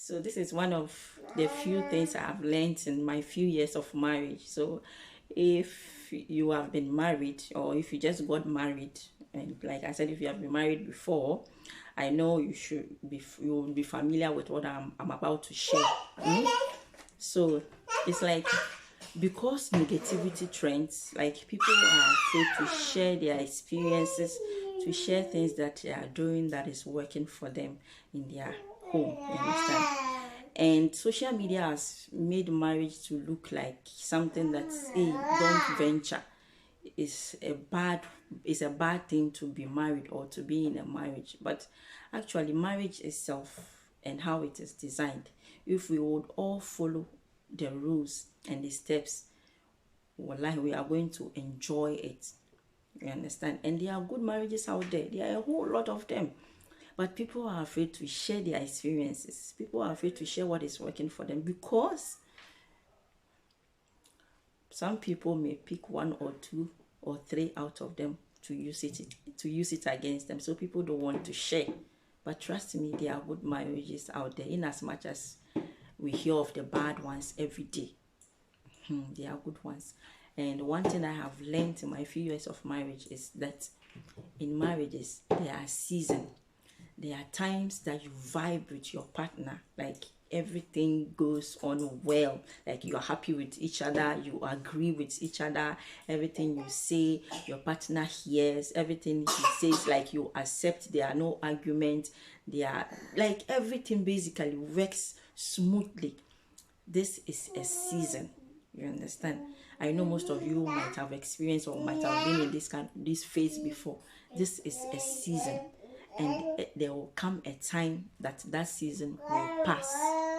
So this is one of the few things I've learned in my few years of marriage. So if you have been married, or if you just got married, and like I said, if you have been married before, I know you will be familiar with what I'm about to share. So it's like, because negativity trends, like people are afraid to share their experiences, to share things that they are doing that is working for them in their home. You understand? And social media has made marriage to look like something that's, hey, don't venture. It's a bad it's a bad thing to be married or to be in a marriage. But actually, marriage itself and how it is designed, if we would all follow the rules and the steps, wallahi, we are going to enjoy it. You understand? And there are good marriages out there. There are a whole lot of them. But people are afraid to share their experiences. People are afraid to share what is working for them, because some people may pick one or two or three out of them to use it against them. So people don't want to share. But trust me, there are good marriages out there, in as much as we hear of the bad ones every day. There are good ones. And one thing I have learned in my few years of marriage is that in marriages, there are seasons. There are times that you vibe with your partner, like everything goes on well, like you are happy with each other, you agree with each other, everything you say, your partner hears, everything he says, like you accept, there are no arguments, there are, like, everything basically works smoothly. This is a season. You understand? I know most of you might have experienced or might have been in this phase before. This is a season, and there will come a time that season will pass.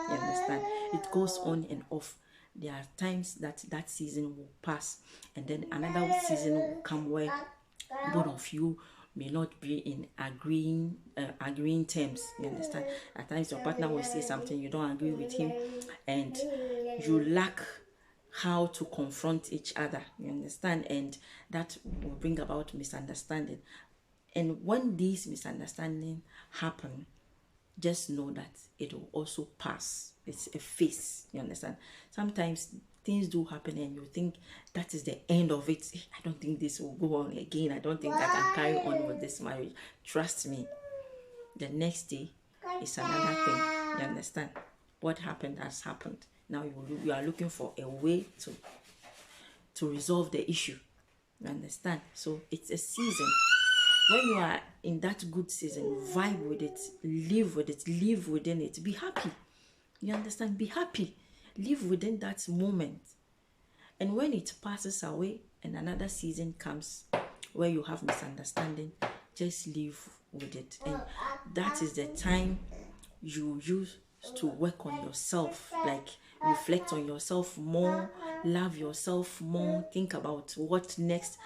You understand? It goes on and off. There are times that season will pass, and then another season will come where both of you may not be in agreeing terms. You understand? At times your partner will say something, you don't agree with him, and you lack how to confront each other. You understand? And that will bring about misunderstanding. And when these misunderstandings happen, just know that it will also pass. It's a phase. You understand? Sometimes things do happen and you think that is the end of it. I don't think this will go on again. I don't think I can carry on with this marriage. Trust me, the next day is another thing. You understand? What happened has happened. Now you are looking for a way to resolve the issue. You understand? So it's a season. When you are in that good season, vibe with it, live with it, live within it, be happy. You understand? Be happy. Live within that moment. And when it passes away and another season comes where you have misunderstanding, just live with it. And that is the time you use to work on yourself, like reflect on yourself more, love yourself more, think about what next,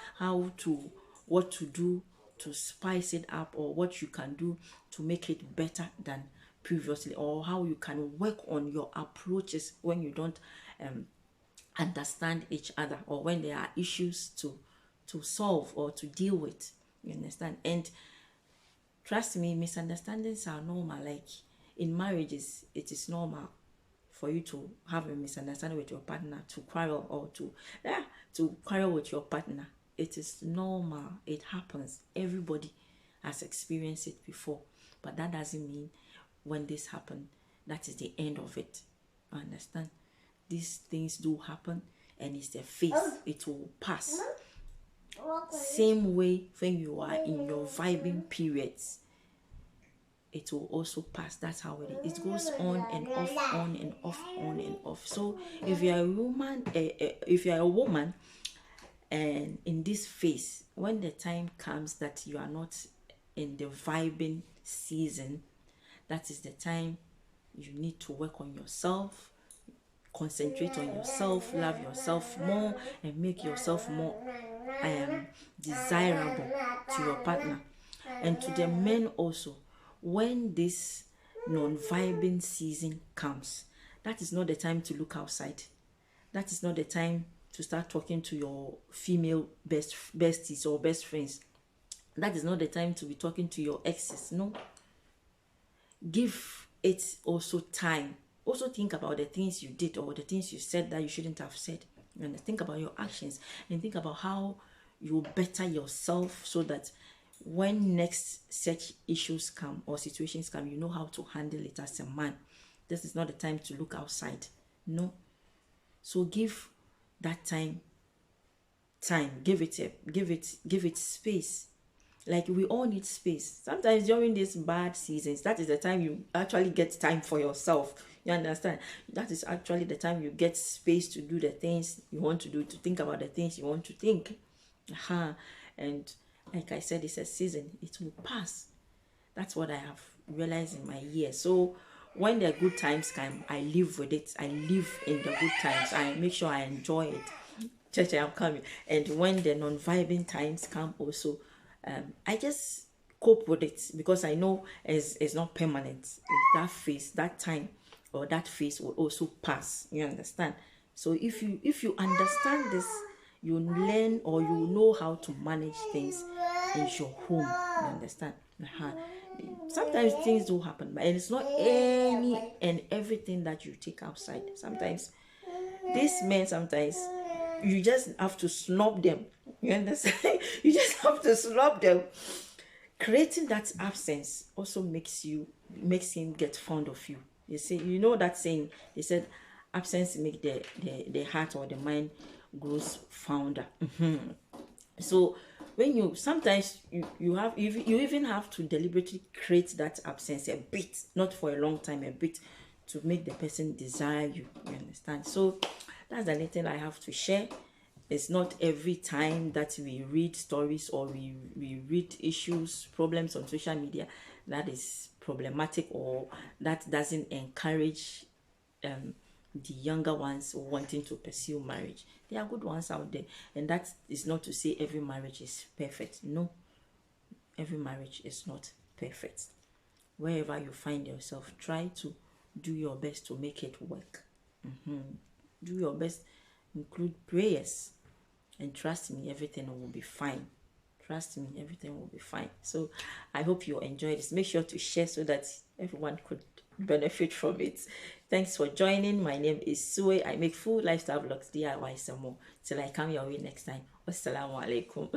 what to do to spice it up, or what you can do to make it better than previously, or how you can work on your approaches when you don't understand each other, or when there are issues to solve or to deal with. You understand? And trust me, misunderstandings are normal. Like in marriages, it is normal for you to have a misunderstanding with your partner, to quarrel, or to quarrel with your partner. It is normal. It happens. Everybody has experienced it before. But that doesn't mean when this happens, that is the end of it. Understand? These things do happen, and it's a phase. It will pass. Same way when you are in your vibing periods, it will also pass. That's how it is. It goes on and off, on and off, on and off. So if you are a woman, and in this phase, when the time comes that you are not in the vibing season, that is the time you need to work on yourself, concentrate on yourself, love yourself more, and make yourself more desirable to your partner. And to the men also, when this non-vibing season comes, that is not the time to look outside. That is not the time to start talking to your female besties or best friends. That is not the time to be talking to your exes. No. Give it's also time. Also think about the things you did or the things you said that you shouldn't have said. And think about your actions and think about how you better yourself so that when next such issues come or situations come, you know how to handle it as a man. This is not the time to look outside. No. So give that time. Give it space. Like we all need space. Sometimes during these bad seasons, that is the time you actually get time for yourself. You understand? That is actually the time you get space to do the things you want to do, to think about the things you want to think. And like I said, it's a season. It will pass. That's what I have realized in my year. So when the good times come, I live with it. I live in the good times. I make sure I enjoy it. Church, I am coming. And when the non-vibing times come also, I just cope with it because I know it's not permanent. That phase, that time, or that phase will also pass. You understand? So if you understand this, you learn or you know how to manage things in your home. You understand? Sometimes things do happen, but it's not any and everything that you take outside. Sometimes these men, sometimes you just have to snub them. You understand? You just have to snub them. Creating that absence also makes him get fond of you. You see, you know that saying, they said absence make the heart or the mind grows fonder. So when you sometimes you even have to deliberately create that absence a bit, not for a long time, a bit, to make the person desire you. You understand? So that's the only thing I have to share. It's not every time that we read stories or we read issues, problems on social media that is problematic or that doesn't encourage the younger ones wanting to pursue marriage. There are good ones out there, and that is not to say every marriage is perfect. No, every marriage is not perfect. Wherever you find yourself, try to do your best to make it work. Do your best, include prayers, and trust me, everything will be fine. Trust me, everything will be fine. So I hope you enjoyed this. Make sure to share so that everyone could benefit from it. Thanks for joining. My name is Sue. I make food, lifestyle vlogs, DIY some more. Till I come your way next time. Wassalamu alaikum.